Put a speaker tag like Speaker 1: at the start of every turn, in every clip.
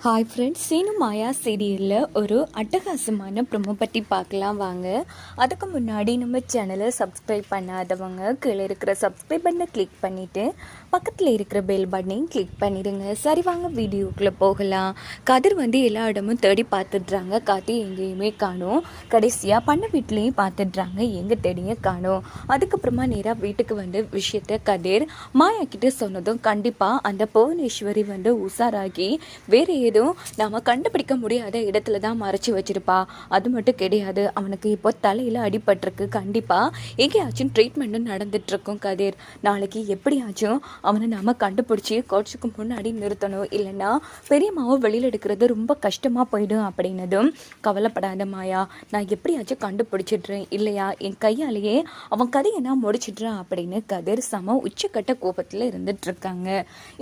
Speaker 1: Hi friends, Seenu மாயா சீரியலில் ஒரு அட்டகாசமான ப்ரொமோ பற்றி பார்க்கலாம் வாங்க. அதுக்கு முன்னாடி நம்ம சேனலை சப்ஸ்கிரைப் பண்ணாதவங்க கீழே இருக்கிற சப்ஸ்கிரைப் பட்டனை கிளிக் பண்ணிவிட்டு பக்கத்தில் இருக்கிற பெல் பட்டனையும் கிளிக் பண்ணிடுங்க. சரி வாங்க வீடியோக்குள்ளே போகலாம். கதிர் எல்லா இடமும் தேடி பார்த்துட்றாங்க. காத்தி எங்கேயுமே காணும். கடைசியாக பண்ண வீட்லேயும் பார்த்துட்றாங்க, எங்கே தேடிங்க காணும். அதுக்கப்புறமா நேராக வீட்டுக்கு விஷயத்த கதிர் மாயா கிட்டே சொன்னதும் கண்டிப்பாக அந்த புவனேஸ்வரி உஷாராகி வேறு ஏதும் நாம் கண்டுபிடிக்க முடியாத இடத்துல தான் மறைச்சி வச்சிருப்பா. அது மட்டும் கிடையாது, அவனுக்கு இப்போ தலையில் அடிபட்டிருக்கு. கண்டிப்பாக எங்கேயாச்சும் ட்ரீட்மெண்ட்டும் நடந்துட்டுருக்கும். கதிர் நாளைக்கு எப்படியாச்சும் அவனை நாம் கண்டுபிடிச்சி கோட்ஸுக்கு முன்னாடி நிறுத்தணும், இல்லைன்னா பெரியம்மாவை வெளியில் எடுக்கிறது ரொம்ப கஷ்டமாக போயிடும் அப்படின்னதும் கவலைப்படாத மாயா, நான் எப்படியாச்சும் கண்டுபிடிச்சிடுறேன், இல்லையா என் கையாலேயே அவன் கதையை நான் முடிச்சிடுறேன் அப்படின்னு கதிர் உச்சக்கட்ட கோபத்தில் இருந்துட்டுருக்காங்க.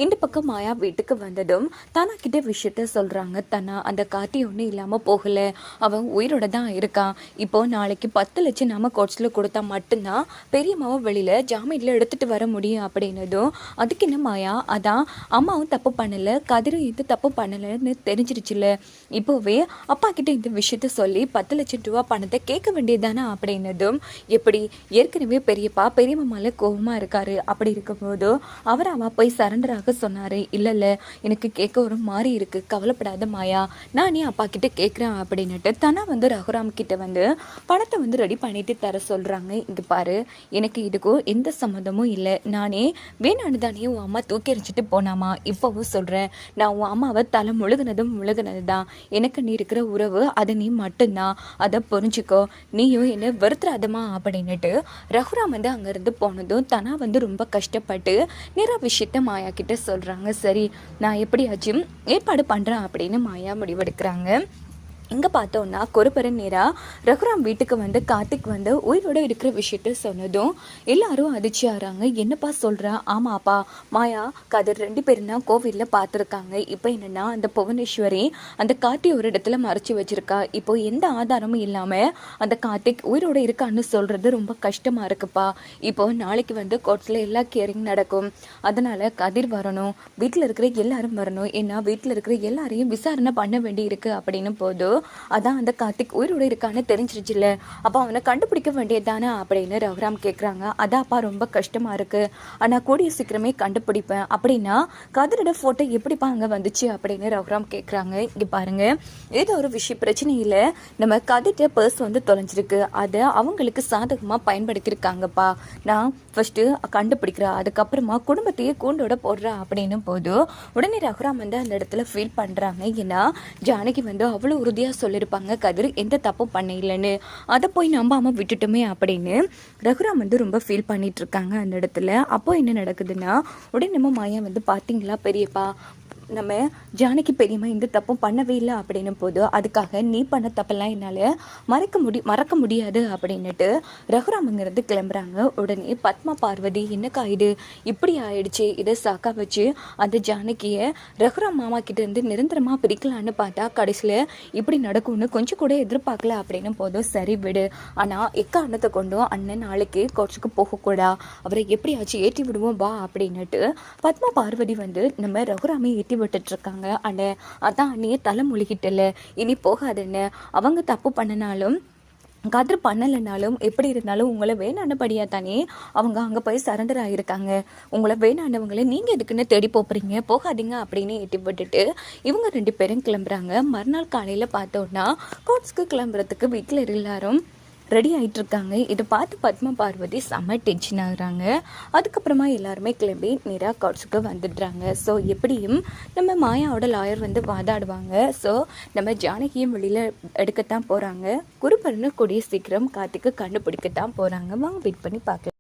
Speaker 1: இந்த பக்கம் மாயா வீட்டுக்கு வந்ததும் தானா கிட்ட விஷயத்த சொல்கிறாங்க. தன்னா அந்த காத்தி ஒன்றும் இல்லாமல் போகலை, அவன் உயிரோட தான் இருக்கான். இப்போ நாளைக்கு 10 லட்சம் நம்ம கோட்ஸில் கொடுத்தா மட்டும்தான் பெரியம்மாவை வெளியில் ஜாமீனில் எடுத்துகிட்டு வர முடியும் அப்படின்னதும் அதுக்கு என்ன மாயா, அதான் அம்மாவும் தப்பு பண்ணலை, கதிரும் எந்த தப்பு பண்ணலைன்னு தெரிஞ்சிருச்சுல, இப்போவே அப்பா கிட்ட இந்த விஷயத்த சொல்லி 10 லட்சம் ரூபா பணத்தை கேட்க வேண்டியதானே அப்படின்னதும் எப்படி ஏற்கனவே பெரியம்மா மேலே கோபமாக இருக்காரு, அப்படி இருக்கும்போது அவர் அவ போய் சரண்டராக சொன்னார். இல்லை எனக்கு கேட்க ஒரு மாதிரி இருக்குது, கவலைப்படாத மாயா, நானே அப்பா கிட்ட கேட்குறேன் அப்படின்னுட்டு தானா ரகுராம் கிட்ட பணத்தை ரெடி பண்ணிட்டு தர சொல்கிறாங்க. இங்கே பாரு, எனக்கு இதுக்கும் எந்த சம்மந்தமும் இல்லை, நானே வேணான்னு தானே உன் அம்மா தூக்கி எறிஞ்சிட்டு போனாமா, இப்போவும் சொல்கிறேன், நான் உன் அம்மாவை தலை முழுகுனது தான், எனக்கு நீ இருக்கிற உறவு அது நீ மட்டும்தான், அதை புரிஞ்சுக்கோ, நீயும் என்ன வருத்துறாதமா அப்படின்னுட்டு ரகுராம் அங்கேருந்து போனதும் தானா ரொம்ப கஷ்டப்பட்டு நிறைய விஷயத்த மாயா கிட்ட சொல்கிறாங்க. சரி, நான் எப்படியாச்சும் ஏற்பாடு பண்ணுறேன் அப்படின்னு மாயா முடிவெடுக்கிறாங்க. இங்கே பார்த்தோன்னா கொருபரன் நேராக ரகுராம் வீட்டுக்கு கார்த்திக் உயிரோடு இருக்கிற விஷயத்த சொன்னதும் எல்லாரும் அதிர்ச்சியாகிறாங்க. என்னப்பா சொல்கிறா? ஆமாப்பா, மாயா கதிர் 2 பேரும் தான் கோவிலில் பார்த்துருக்காங்க. இப்போ என்னென்னா அந்த புவனேஸ்வரி அந்த கார்த்தி ஒரு இடத்துல மறைச்சி வச்சுருக்கா. இப்போ எந்த ஆதாரமும் இல்லாமல் அந்த கார்த்திக் உயிரோடு இருக்கான்னு சொல்கிறது ரொம்ப கஷ்டமாக இருக்குப்பா. இப்போ நாளைக்கு கோர்ட்ஸில் எல்லா கேரிங் நடக்கும், அதனால் கதிர் வரணும், வீட்டில் இருக்கிற எல்லாரும் வரணும், ஏன்னா வீட்டில் இருக்கிற எல்லாரையும் விசாரணை பண்ண வேண்டி இருக்குது அப்படின்னு போதும். அதான் அந்த கார்த்திக் உயிரோடு இருக்கான்னு தெரிஞ்சிருச்சுல, அப்போ அவனை கண்டுபிடிக்க வேண்டியதானே அப்படின்னு ரகுராம் கேட்குறாங்க. அதான்ப்பா ரொம்ப கஷ்டமா இருக்கு, ஆனால் கூடிய சீக்கிரமே கண்டுபிடிப்பேன். அப்படின்னா கதிரோட ஃபோட்டோ எப்படிப்பா அங்கே வந்துச்சு அப்படின்னு ரகுராம் கேட்குறாங்க. இங்கே பாருங்க, ஏதோ ஒரு விஷயம் பிரச்சனை இல்லை, நம்ம கதிர்ட்ட பர்ஸ் தொலைஞ்சிருக்கு, அதை அவங்களுக்கு சாதகமாக பயன்படுத்தியிருக்காங்கப்பா. நான் ஃபர்ஸ்ட்டு கண்டுபிடிக்கிறேன், அதுக்கப்புறமா குடும்பத்தையே கூண்டோட போடுறா அப்படின்னு போது உடனே ரகுராம் அந்த இடத்துல ஃபீல் பண்ணுறாங்க. ஏன்னா ஜானகி அவ்வளோ உறுதியாக சொல்லியிருப்பாங்க கதிர் எந்த தப்பும் பண்ண இல்லைன்னு, அதை போய் நம்பாமல் விட்டுட்டுமே அப்படின்னு ரகுராம் ரொம்ப ஃபீல் பண்ணிட்டு இருக்காங்க அந்த இடத்துல. அப்போ என்ன நடக்குதுன்னா உடனே நம்ம மாயா பார்த்தீங்களா பெரியப்பா, நம்ம ஜானகி பெரியம்மா இந்த தப்பும் பண்ணவே இல்லை அப்படின்னும் போது அதுக்காக நீ பண்ண தப்பெல்லாம் என்னால் மறக்க முடியாது அப்படின்னுட்டு ரகுராமங்கிறது கிளம்புறாங்க. உடனே பத்மா பார்வதி, என்னக்கா இது இப்படி ஆயிடுச்சு, இதை சாக்கா வச்சு அந்த ஜானகியை ரகுராம் மாமா கிட்ட இருந்து நிரந்தரமாக பிரிக்கலான்னு பார்த்தா கடைசியில் இப்படி நடக்கும்னு கொஞ்சம் கூட எதிர்பார்க்கல அப்படின்னும் போதும் சரி விடு, ஆனால் எக்காரணத்தை கொண்டும் அண்ணன் நாளைக்கு கோட்ஸுக்கு போகக்கூடா, அவரை எப்படியாச்சும் ஏற்றி விடுவோம் வா அப்படின்னுட்டு பத்மா பார்வதி நம்ம ரகுராமை ஏற்றி விட்டுட்டு இருக்காங்க. அதான் அண்ணியே தலை முழுகிட்டல, இனி போகாதுன்னு, அவங்க தப்பு பண்ணினாலும் கதிர் பண்ணலைனாலும் எப்படி இருந்தாலும் உங்களை வேணாண்டபடியாக தானே அவங்க அங்கே போய் சரண்டர் ஆகியிருக்காங்க, உங்களை வேணாண்டவங்களை நீங்கள் எதுக்குன்னு தேடி போகிறீங்க, போகாதீங்க அப்படின்னு ஏற்றி விட்டுட்டு இவங்க 2 பேரும் கிளம்புறாங்க. மறுநாள் காலையில் பார்த்தோன்னா கோட்ஸ்க்கு கிளம்புறதுக்கு வீட்டில் எல்லாரும் ரெடி ஆகிட்டு இருக்காங்க. இதை பார்த்து பத்மா பார்வதி செம்ம டென்ஷன் ஆகுறாங்க. அதுக்கப்புறமா எல்லாருமே கிளம்பி நேராக கோர்ட்ஸுக்கு வந்துடுறாங்க. ஸோ எப்படியும் நம்ம மாயாவோட லாயர் வாதாடுவாங்க. ஸோ நம்ம ஜானகியும் வெளியில் எடுக்கத்தான் போகிறாங்க. குருபரனு கூடிய சீக்கிரம் கார்த்திக்கு கண்டுபிடிக்கத்தான் போகிறாங்க. வாங்க வெயிட் பண்ணி பார்க்கலாம்.